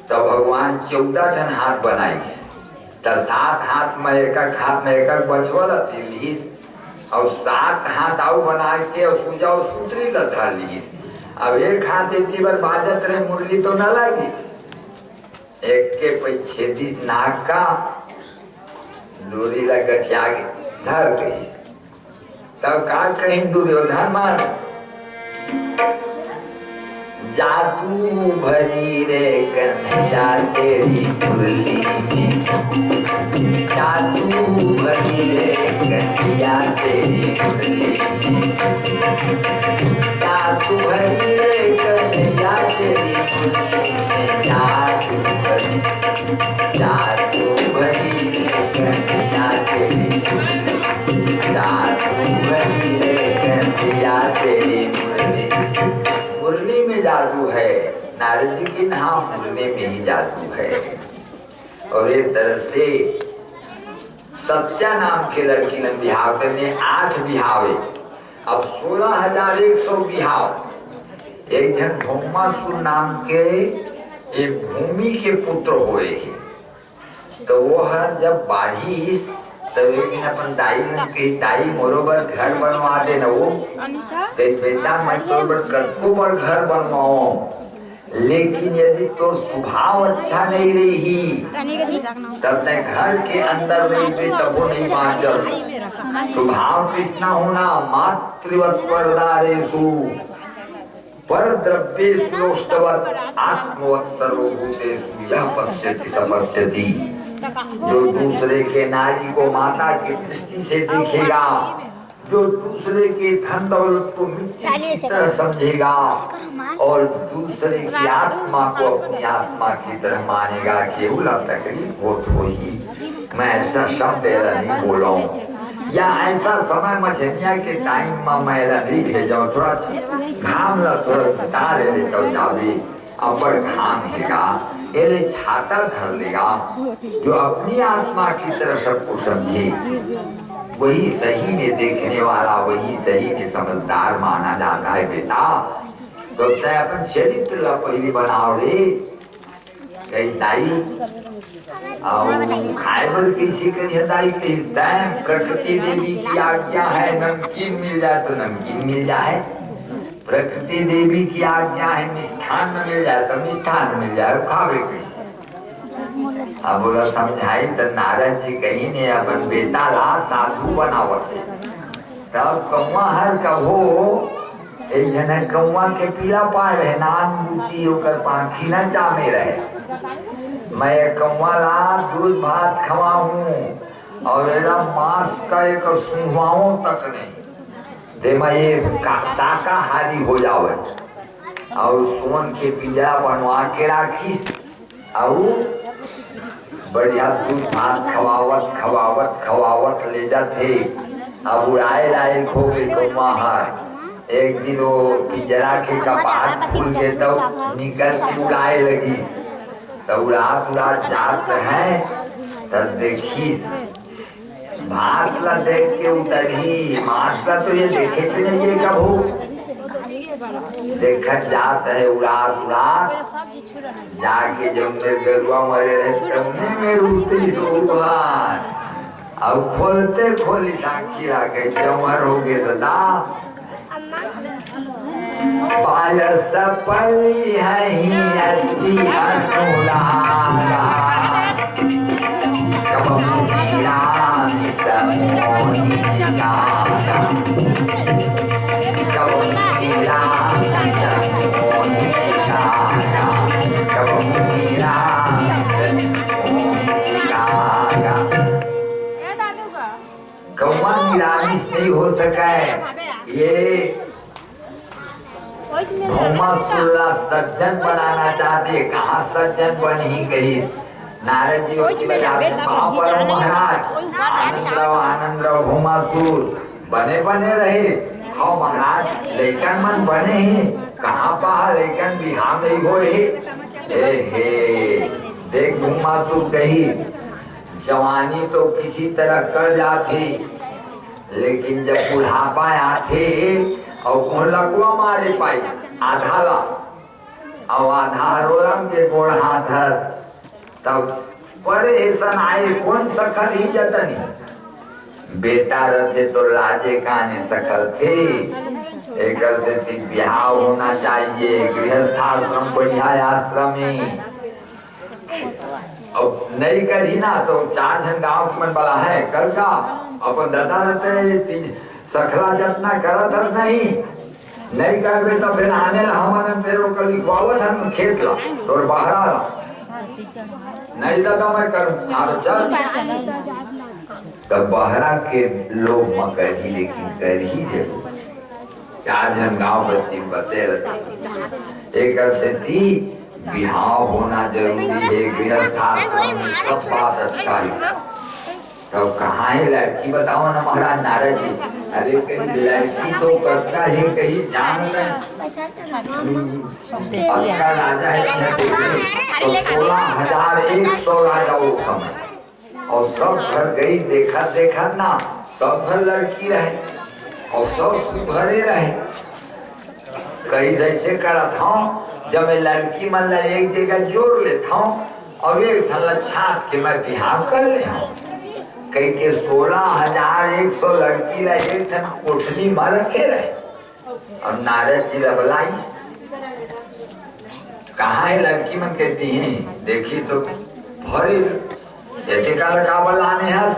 तब भगवान 14 ठन हाथ बनाई, तब 7 हाथ में एक हाथ में एक बछवा ली, और 7 हाथ आउ बना के और सुजाओ सूत्री लथा ली। अब एक हाथ इतनी बार बाजत रहे मुरली तो न लगी, एक के छेदी नाक का डोरी लगठिया धर गई। तब का कहीं दुर्योधन मान जादू भरी रे कन्हैया तेरी मुरली में, जादू भरी रे कन्हैया तेरी मुरली में, जादू भरी रे कन्हैया तेरी मुरली में, जादू भरी रे कन्हैया तेरी मुरली, जादू भरी रे कन्हैया तेरी मुरली। मुरली में जादू है, नारद जी के नाम मुरली में ही जादू है। और एक तरह से सत्या नाम के लड़की ने बिहाव करने 8 बिहावे, अब 16,100 बिहाव। एक जन भौमासुर नाम के एक भूमि के पुत्र हुए हैं, तो वो है जब बाढ़ी तो एक दिन अपन दाई मोरोबर घर बनवा दे न वो बेटा मैं तो बड़ घर बनवाओ, लेकिन यदि तो स्वभाव अच्छा नहीं रही तब तक घर के अंदर रहते तब वो नहीं बाँचल। स्वभाव कृष्णा होना मातृवत परदारेषु पर द्रव्येषु आत्मवत् सर्वभूतेषु यः पश्यति स पश्यति। जो दूसरे के नारी को माता की दृष्टि से देखेगा, जो दूसरे के धन दौलत को मिट्टी की तरह समझेगा और दूसरे की आत्मा को अपनी आत्मा की तरह मानेगा, केवल तकलीफ बहुत होगी। मैं ऐसा शब्द नहीं बोला हूँ, या ऐसा समय मछलिया के टाइम में मैं नहीं भेजा, थोड़ा घाम ला थोड़ा घटा ले तो जावे अपर घाम हेगा एले छाता धर लेगा। जो अपनी आत्मा की तरह सबको समझे वही सही में देखने वाला, वही सही में समझदार माना जाता है। बेटा तो अपन चरित्र ला पहले बनाओ रे, कई दाई खाए बल किसी करिए दाई के प्रकृति देवी की आज्ञा है नमकीन मिल जाए तो नमकीन मिल जाए, प्रकृति देवी की आज्ञा है मिष्ठान में मिल जाए तो मिष्ठान मिल जाए खावे के। अब बोला समझाई तो नारद जी कहीं ने अपन बेटा ला साधु बनावत, तब कौआ हर कहो एक जन कौआ के पीला पाए रहे नान बूटी होकर पाखी न चामे रहे। मैं कौआ ला दूध भात खवाऊं और मेरा मांस का एक सुनवाओं तक नहीं दे, मैं ये शाकाहारी हो जावे और सोन के पिज्जा बनवा के राखी और बढ़िया दूध भात खवावत ले जाते। अब उड़ाए लायक हो गई कौआ हर। एक दिन वो पिंजरा के कपाट खुल के तो निकल के उड़ाए लगी, तो उड़ा जात है तब देखी भात ला देख के उतरी, मांस ला तो ये देखे थे नहीं ये कब हो देखा जात है उड़ा जाके जब मेरे गरुआ मरे रहे मेरे उतरी तो अब खोलते खोली साखी ला गई जमर हो गए दादा पायस पली है ही अच्छी अनुरागा कौआ निरामिष नहीं हो सका है। ये सज्जन बनाना चाहते, कहाँ सज्जन बन ही गई। नारद जी महाराज आनंदराव भौमासुर बने रहे। हाँ महाराज लेकिन मन बने ही कहाँ पा, लेकिन बिहार नहीं हो देख भौमासुर कही जवानी तो किसी तरह कर जाती, लेकिन जब बुढ़ापा आते और लकुआ मारे पाई आधा ला और आधा रोलम के गोड़ हाथ है, तब बड़े सन आए कौन सकल ही जतनी बेटा रहते तो लाजे काने सकल थे। एक से ब्याह होना चाहिए, गृहस्थाश्रम बढ़िया आश्रम में अब नहीं करी ना तो 4 जन गाँव में बड़ा है कल का अपन दादा रहते सखला जतना करत नहीं नहीं करबे तो फिर आने ला हमने फिर वो कल लिखवावत हम खेत ला तो बाहर आ नहीं तो मैं करूं आरो चल तब बहरा के लोग मकई लेकिन कर ही दे चार जन गांव बस्ती बसे रहते एक करते थी बिहाव होना जरूरी है गृहस्थाश्रम में सब बात अच्छा है तो कहाँ है लड़की बताओ ना महाराज नारद जी अरे कहीं लड़की तो करता है कहीं जान में पक्का राजा है तो 16,100 राजा वो समय और सब घर गई देखा ना सब घर लड़की रहे और सब घरे रहे कहीं जैसे करा था जब मैं लड़की मन एक जगह जोड़ लेता हूँ और एक थल्ला छाप के मैं बिहार कर ले कहीं के 16,100 लड़की रहे एक थन कोठनी में रखे रहे और नारद जी बुलाई कहाँ है लड़की मन कहती हैं देखी तो भरी ऐसे का लगा बलाने हस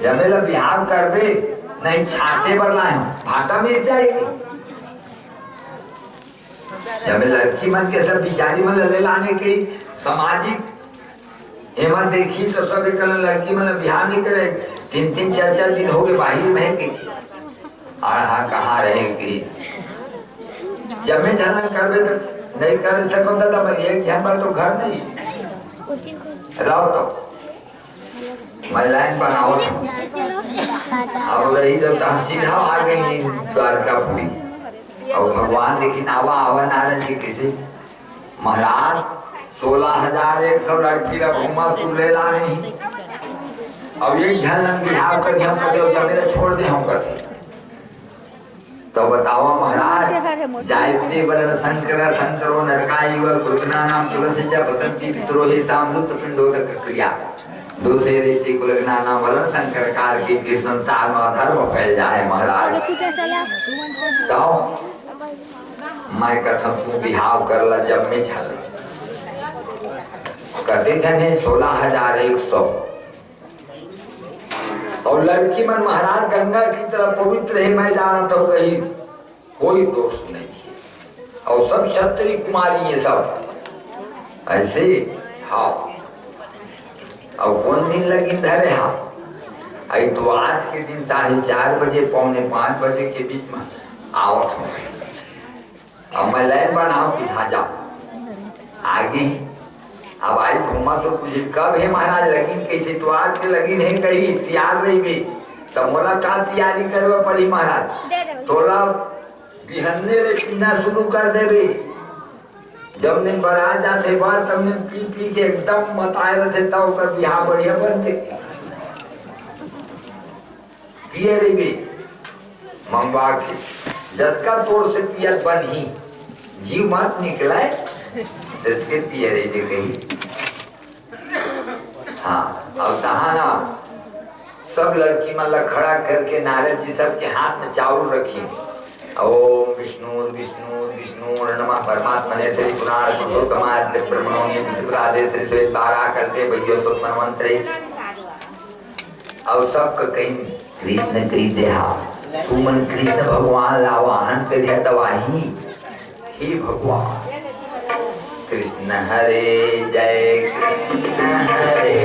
जमेला बिहार कर बे नहीं छाटे बलाए फाटा मिल जाएगी जब लड़की मन के सब बिचारी मन ले लाने की सामाजिक एवं देखी तो सब एक लड़की मन बिहार नहीं करे 3-3 4-4 दिन हो गए बाहर में की आहा कहाँ रहेगी जब मैं झलन करबे तो नहीं कर सकता था मैं एक ध्यान पर तो घर नहीं रहो तो मैं लाइन बनाओ और रही जब सीधा आ गई द्वारकापुरी और भगवान लेकिन आवा नारायण जी किसी महाराज 16,100 लड़की का घुमा तू ले ला नहीं अब एक झलन बिहार कर हम कहते मेरे छोड़ दे हम कहते तो बताओ महाराज जायत्री वर्ण शंकरो नरकाई व कृष्णा नाम तुलसी च पतंती पितरोहि सामदूत पिंडोदक क्रिया दूसरे ऋषि कुलग्ना नाम वर्ण शंकर कार की संसार में अधर्म फैल जाए महाराज तो मैं कथम तू बिहाव कर ला जब में झल कहते थे 16,100 और लड़की मन महाराज गंगा की तरफ पवित्र है मैं जाना तो कहीं कोई दोष नहीं है और सब क्षत्रिय कुमारी है सब ऐसे हाँ और कौन दिन लगी धरे हाँ आई तो आज के दिन 4:30 बजे 4:45 बजे के बीच में आवत हूँ अब मैं लाइन बनाऊ कि हाँ जाओ आगे अब आई घूमा तो तुझे कब है महाराज लगीन कैसे तो आज के लगीन है कहीं तैयार रही भी तब मोला का तैयारी करवा पड़ी महाराज थोड़ा बिहन्ने रे पीना शुरू कर देवे जब ने बरा जाते बार तब ने पी के एकदम मताए रहते तब कर बिहार बढ़िया बनते पिए रे भी मंगवा के जसका तोड़ से पियत बन ही जीव मत निकला के पिए रे जे कही हाँ अब कहा ना सब लड़की मतलब खड़ा करके नारद जी सब के हाथ में चावल रखी ओम विष्णु विष्णु विष्णु नमः परमात्मा ने श्री पुराण पुरुषोत्तमाद्य ब्रह्मणों राधे श्री श्वेत तारा करते भैया सुमन मंत्र और सब कहीं कृष्ण कही देहा तू मन कृष्ण भगवान लावाहन कर दवाही हे भगवान कृष्ण हरे जय कृष्ण हरे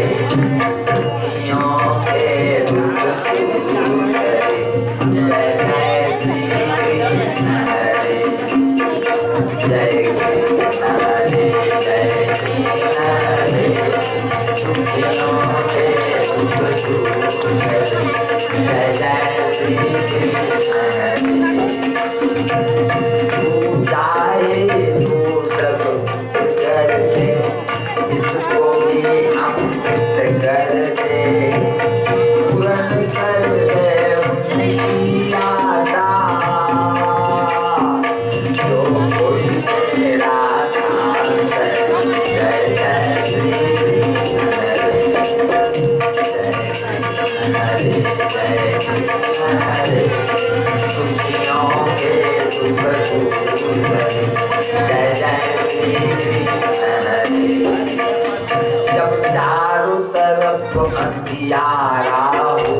जब चारों तरफ अंधियारा हो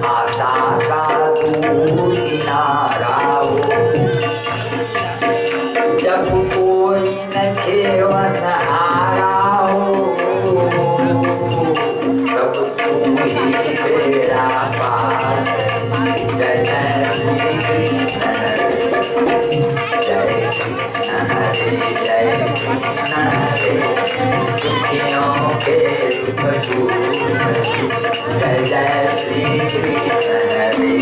आशा का दूर किनारा हो तू ही मेरा पार। जय जय श्री कृष्ण हरे, जय कृष्ण हरे, जय कृष्ण हरे, दुखियों के दुख दूर। जय जय श्री कृष्ण हरे।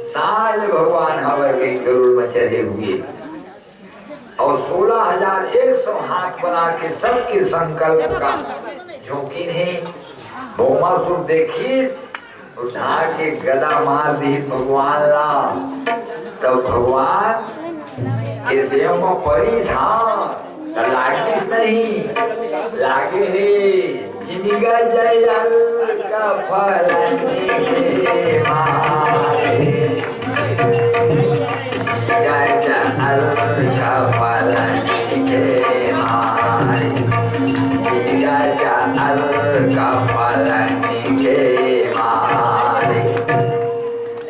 सारे भगवान हवा के गरुड़ में चढ़े हुए और 16,100 हाथ बना के सबके संकल्प का झोंकिन है। भौमासुर देखिए उठा के गदा मार दी भगवान ला। तो भगवान के देव में परी था लागे नहीं लागे है जिमिगा जय का फल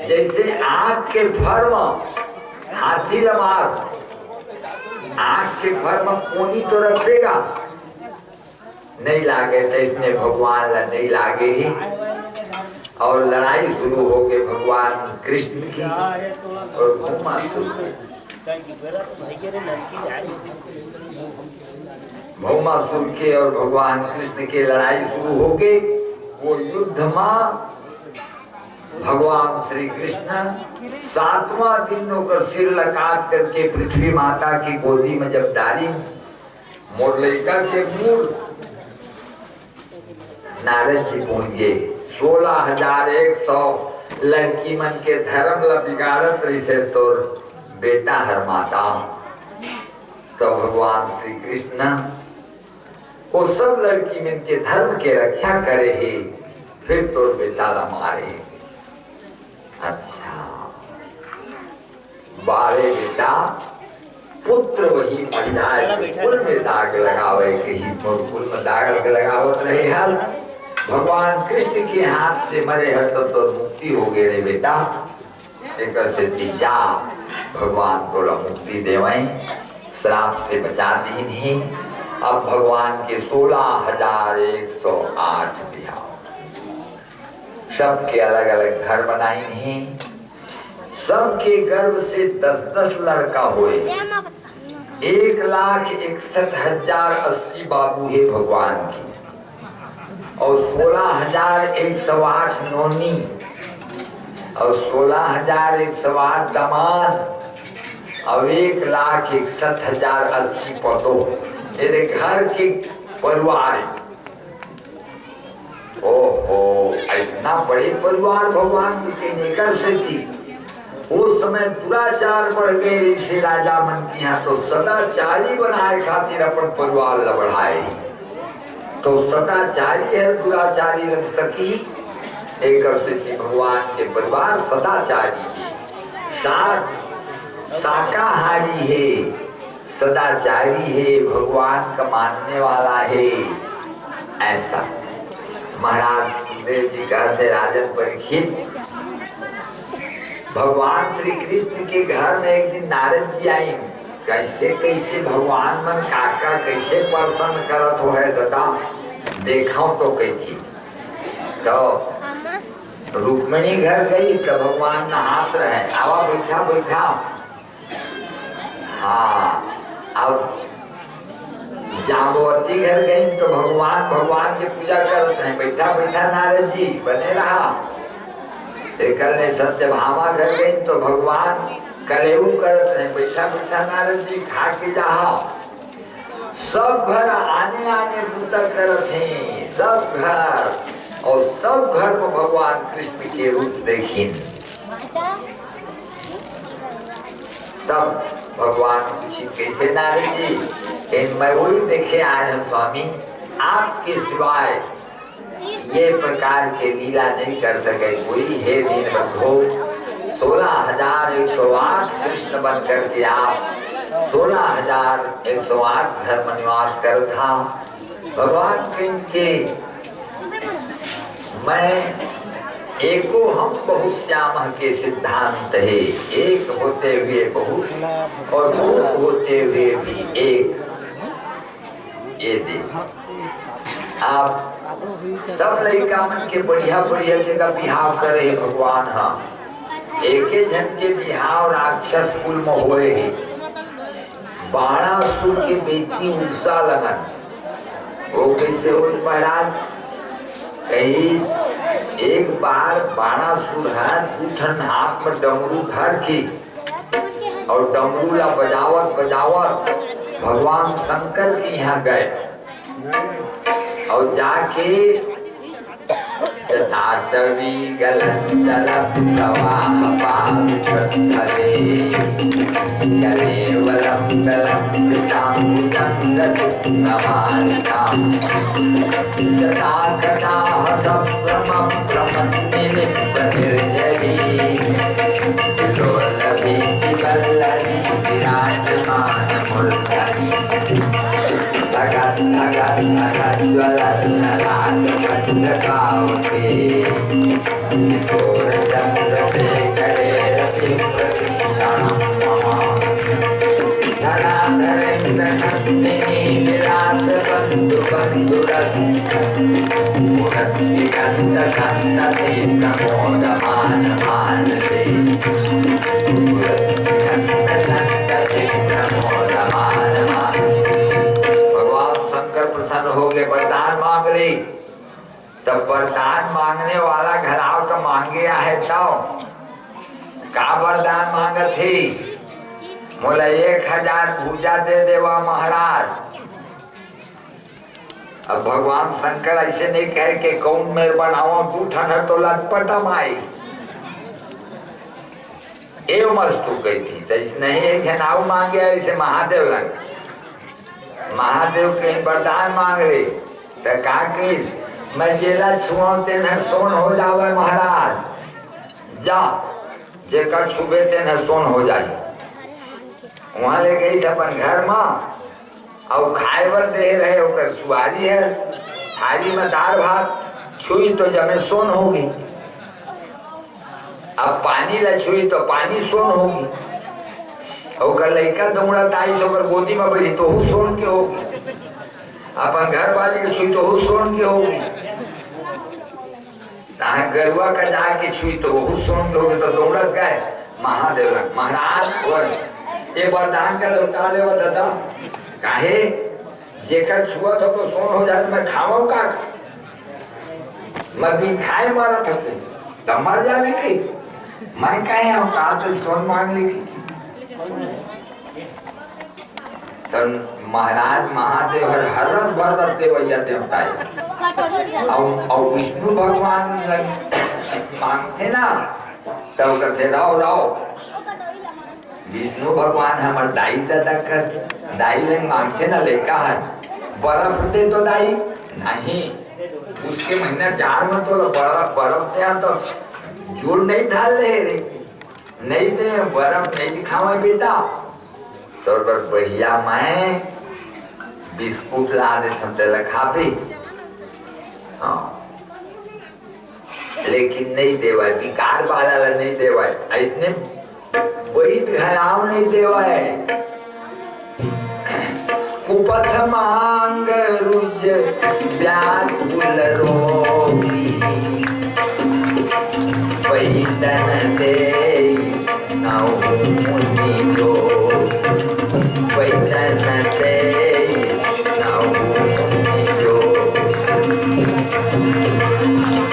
जैसे आग के फर में हाथी रमार आग के फर में कोनी तो रखेगा नहीं लागे, तो इसने भगवान नहीं लागे ही और लड़ाई शुरू हो गई भगवान कृष्ण की और भौमासुर के और भगवान कृष्ण के लड़ाई शुरू हो गई। वो युद्ध में भगवान श्री कृष्ण 7वां दिन का सिर लकाट करके पृथ्वी माता की गोदी में जब डाली, मुरलिका के मूल नारद जी पहुंचे। 16,100 लड़की मन के धर्म ला बिगाड़त रही से तो बेटा हर माता। तो भगवान श्री कृष्ण वो सब लड़की मन के धर्म के रक्षा करे ही, फिर तो बेटा ला मारे। अच्छा 12 बेटा पुत्र वही मर जाए, कुल में दाग लगावे के ही कुल में दाग लगावत रहे हल। भगवान कृष्ण के हाथ से मरे हर तो मुक्ति हो गए रे बेटा। एक से जा भगवान को मुक्ति देवाई, श्राप से बचा दी नहीं। अब भगवान के 16,108 बिहार, सबके अलग अलग घर बनाई नहीं। सबके गर्भ से 10-10 लड़का हुए। 1,61,080 बाबू है भगवान की और 16,108 नोनी और 16,108 दामाद और 1,61,080 पतो। मेरे घर के परिवार, ओहो इतना बड़े परिवार भगवान की नहीं कर सकती। उस समय दुराचार बढ़ गए ऋषि राजा मन की यहाँ, तो सदाचारी बनाए खातिर अपन परिवार ला बढ़ाए। तो सदाचारी है दुराचारी रख सकी। एक भगवान के परिवार सदाचारी है, शाकाहारी है, सदाचारी है, भगवान का मानने वाला है। ऐसा महाराज देव जी कहते राजन परीक्षित, भगवान श्री कृष्ण के घर में एक दिन नारद जी आई। कैसे कैसे भगवान मन काका कैसे प्रसन्न करत हो है बता देखा तो कैसी। तो रुक्मिणी घर गई तो भगवान नहात रहे, आवा बैठा बैठा। हाँ अब जाम्बवती घर गई तो भगवान की पूजा करते हैं, बैठा बैठा नारद जी बने रहा। करने सत्यभामा घर गई तो भगवान कलेऊ करते हैं, बैठा बैठा नारद जी खा के जहा। सब घर आने आने पूजा करते हैं, सब घर और सब घर को भगवान कृष्ण के रूप देखी। तब भगवान पूछी कैसे नारद जी, मैं वही देखे आए हैं स्वामी, आपके सिवाय ये प्रकार के लीला नहीं कर सके कोई है। दिन बंधो 16,108 कृष्ण बन करके आप 16,108 घर में निवास कर था। भगवान के मैं एको हम बहुत श्याम के सिद्धांत है, एक होते हुए बहुत और बहुत होते हुए भी एक। ये देख आप सब लड़का मन के बढ़िया बढ़िया जगह बिहाव करे भगवान। हाँ एक जन के बिहाव राक्षस कुल में होए है। बाणासुर की बेटी उषा लगन वो कैसे हो महाराज? कहीं एक बार बाणासुर है उठन हाथ में डमरू धर की और डमरू ला बजावत बजावत भगवान शंकर के यहाँ गए और जाके जटाटवी गलन जल प्रवाह पावितस्थले कलेवलम गलंबितांगुदंगमानितां जटाकटाः सभ्रमं प्रमन्निमिप्रतिर्जरी विलोलभीति वल्लरी विराजमानमूर्धनि धगत धगत धगत ज्वलन राजखंडकावते घोर चंद्रशेखरे रति प्रतीक्षणं मम धराधरेन्द्र नन्दिनी विराट बंधु बंधुरस मुरतिगंध संतते प्रमोदमान मानसे मुरतिगंध संतते प्रमोदमान मानसे। प्रसन्न हो गए, वरदान मांग ली। तब वरदान मांगने वाला घराव तो मांगे है तो का वरदान मांगे थी? बोला 1000 भूजा दे देवा महाराज। अब भगवान शंकर ऐसे नहीं कहे कि कौन मेरे बनाओ तू ठनर तो लटपटम आई एवं मस्तु गई थी। तो नहीं एक नाव मांगे ऐसे महादेव लग महादेव कहीं वरदान मांग रहे तो कहा कि मैं जेला छुआ तेन सोन हो जावे महाराज। जा जेकर छुबे तेन सोन हो जाए। वहां ले गई अपन घर में और खाए बर दे रहे होकर सुआरी है थाली में दाल भात छुई तो जमे सोन होगी। अब पानी ला छुई तो पानी सोन होगी और लड़का दौड़त आई तो गोदी में बैठी तो सोन के होगी। अपन घर वाले के छुई तो सोन के होगी। गरुआ का जाके छुई तो सोन के होगी। तो दौड़त गए महादेव महाराज ये वरदान कर उतार ले दादा काहे जेकर छुआ तो सोन हो जाए। मैं खावा का मैं भी खाए मारा था तो मर जाने की मैं कहे हम कहा तो सोन मांग ली। तो महाराज महादेव हरत भरत देवैया देवता और विष्णु भगवान मांगते ना तो कहते राव राव विष्णु भगवान हमारे दाई दादा कर दाई लंग मांगते ना लेका है बर्फ दे तो दाई नहीं उसके महीना 4 में तो बर्फ दे तो जोड़ नहीं डाल रहे नहीं दे बर्फ नहीं दिखावे बेटा। तो बढ़िया मैं बिस्कुट ला दे खा भी हाँ लेकिन नहीं देवा विकार वाला नहीं देवा ऐसने वही घराव नहीं देवा है। कुपथ मांग रुज व्याकुल रोगी वैदन दे नौ मुनि जो वैदन दे नौ मुनि जो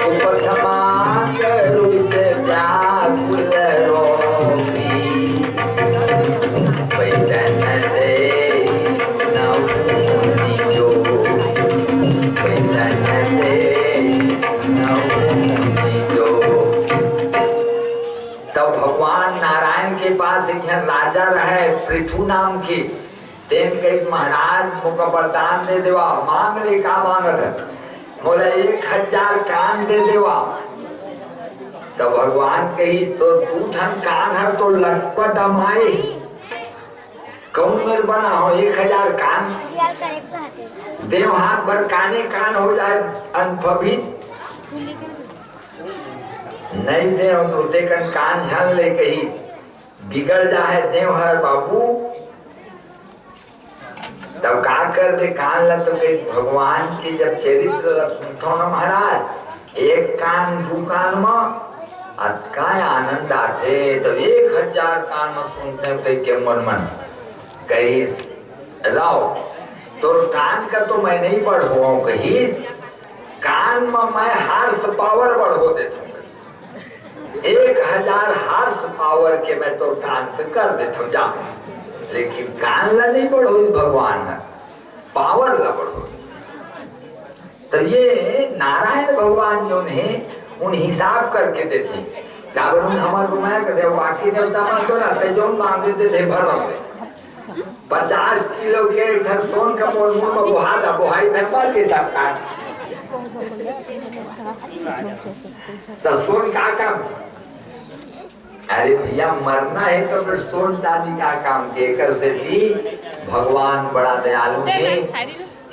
कुपथ मांग रुज व्याकुल रोगी वैदन दे नौ मुनि जो वैदन दे नौ मुनि जो। तब भगवान नारायण के पास एक राजा रहे पृथु नाम की तेन के महाराज मुझको वरदान दे देवा मांग ले का मांगत है बोले 1000 कान दे देवा। तो भगवान कही तो 2 ठन कान है तो लटपट अमाई कौन मेरे बना हो 1000 कान देव हाथ भर काने कान हो जाए अनफबित नहीं दे रोते कन कान छान ले कही बिगड़ जाए देव हर बाबू तब का कर दे कान ल तो कहीं भगवान के जब चरित्र सुनथो न महाराज, एक कान दू कान में काय आनंद आते, तो 1000 कान में सुनते कहीं के मन कहीं राव तो कान का तो मैं नहीं बढ़ो कहीं, कान में मैं हार्स पावर बढ़ो देता हूँ, 1000 हार्स पावर के मैं तो कान पे कर देता हूँ जा, लेकिन कान ला नहीं बढ़ो भगवान है, पावर ला बढ़ो। तो ये नारायण भगवान जो ने उन हिसाब करके देते, हमारे घुमाया करते बाकी देवता मान तो ना जो मांग देते थे भरोसे 50 किलो के इधर सोन का मोल मुंह में बुहा बुहाई में पड़ के चपका तो सोन का काम, अरे भैया मरना है तो फिर सोन चांदी का काम के कर देती। भगवान बड़ा दयालु है,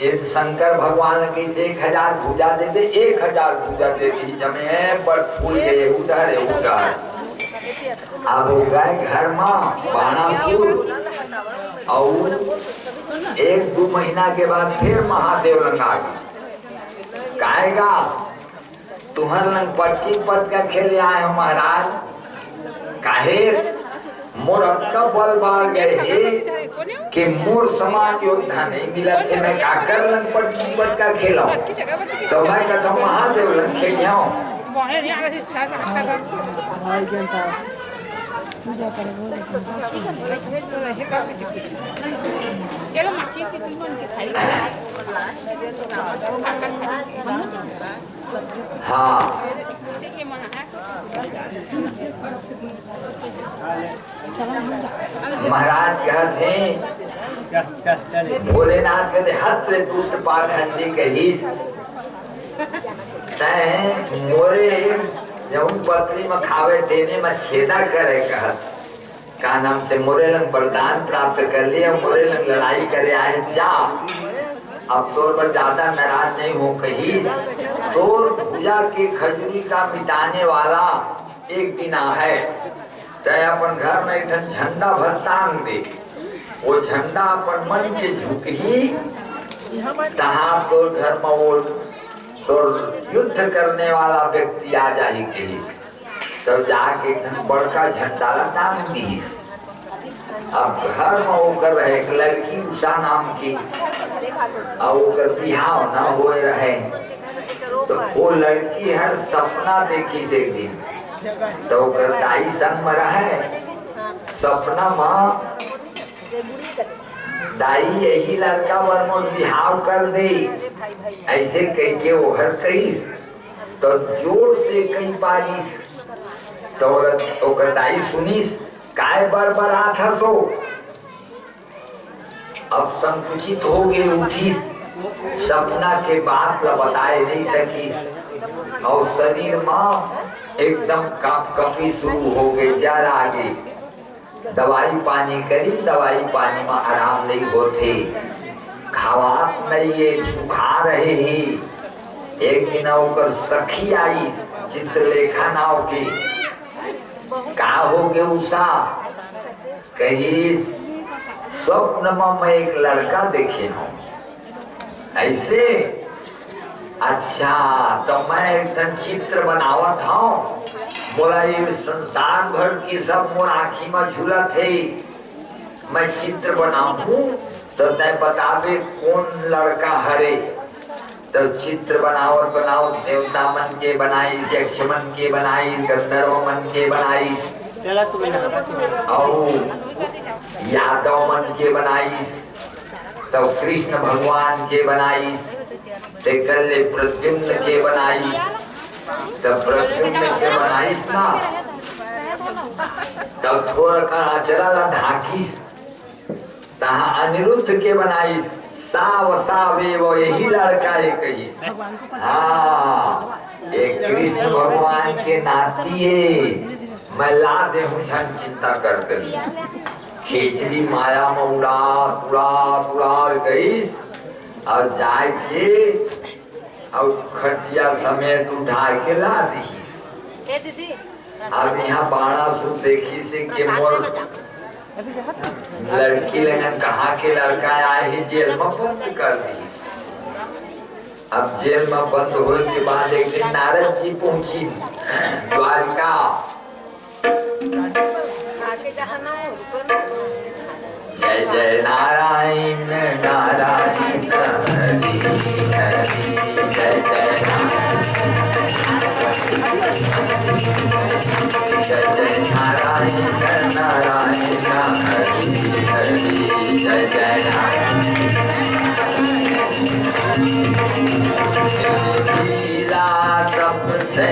एक शंकर भगवान की 1000 पूजा देते, 1000 पूजा देती जमे पर फूल गए उधर उधर। अब हो गए घर में बाणासुर और 1-2 महीना के बाद फिर महादेव लंगा कहेगा तुम्हारे लंग पट्टी पट का खेले आए हो महाराज, काहे मोर का बल बाढ़ गए कि मोर समाज योद्धा नहीं मिला थे, मैं काकर लंग पट्टी पट का खेला तो मैं कहता हूँ महादेव लंग खेल हाँ महाराज कहते भोलेनाथ कहते हत दुष्ट पाखंडी कही मोरे जब पत्री में खावे देने में छेदा करे कहत का नाम से मोरे लंग वरदान प्राप्त कर लिया, मोरे लंग लड़ाई करे आए जा, अब तोर पर ज्यादा नाराज नहीं हो कही, तोर पूजा के खजूरी का मिटाने वाला एक दिन है, चाहे अपन घर में एक झंडा भर टांग दे, वो झंडा अपन मन के झुकी तहाँ तो घर में वो तो युद्ध करने वाला व्यक्ति आ जाए कही, तो जाके बड़का झंडा टांग दी। अब घर में होकर रहे एक लड़की उषा नाम की, और बिहाव न हो रहे, तो वो लड़की हर सपना देखी देखी, तो दाई संग में रहे सपना माँ दाई यही लड़का बरमोर बिहाव कर दे, ऐसे कह के वो हर कही तो जोर से कई पारी तो दाई सुनी काय बरबरा था, तो अब संकुचित हो गई उठी, सपना के बात ला बताए नहीं सकी, और शरीर में एकदम कपी शुरू हो गई, जर आगे दवाई पानी करी, दवाई पानी में आराम नहीं होते, खावात नहीं ये सुखा रहे ही। एक दिन होकर सखी आई चित्रलेखा नाव की, का हो गए उषा कही स्वप्न में मैं एक लड़का देखे हूँ ऐसे, अच्छा तो मैं एक चित्र बनावत हूँ, बोला ये संसार भर की सब मोर आँखी में झूला थे, मैं चित्र बनाऊं तो तय बतावे कौन लड़का हरे, तो चित्र बनाओ देवता मन के बनाई, यक्ष मन के बनाई, गंधर्व मन के बनाई, और यादव मन के बनाई, तो कृष्ण भगवान के बनाई, कल्ले प्रद्युम्न के बनाई, तो प्रद्युम्न के बनाई ना, तब थोड़ा का आचरा ढाकी, तहाँ अनिरुद्ध के बनाई, सावे वो यही लड़का एक ही, हाँ एक कृष्ण भगवान के नाती है, मैं ला दे हूँ चिंता कर खींचड़ी माया में उड़ा गई, और जाके और खटिया समेत उठा के ला दी। अब यहाँ बाणासुर देखी से के मोर लड़की लगन कहाँ के लड़का आए ही जेल में बंद कर दी। अब जेल में बंद होने के बाद एक दिन नारद जी पहुंची द्वारिका। जय जय नारायण नारायण हरि हरि जय जय नारायण नारायण हरि हरि जय जय लीला सबसे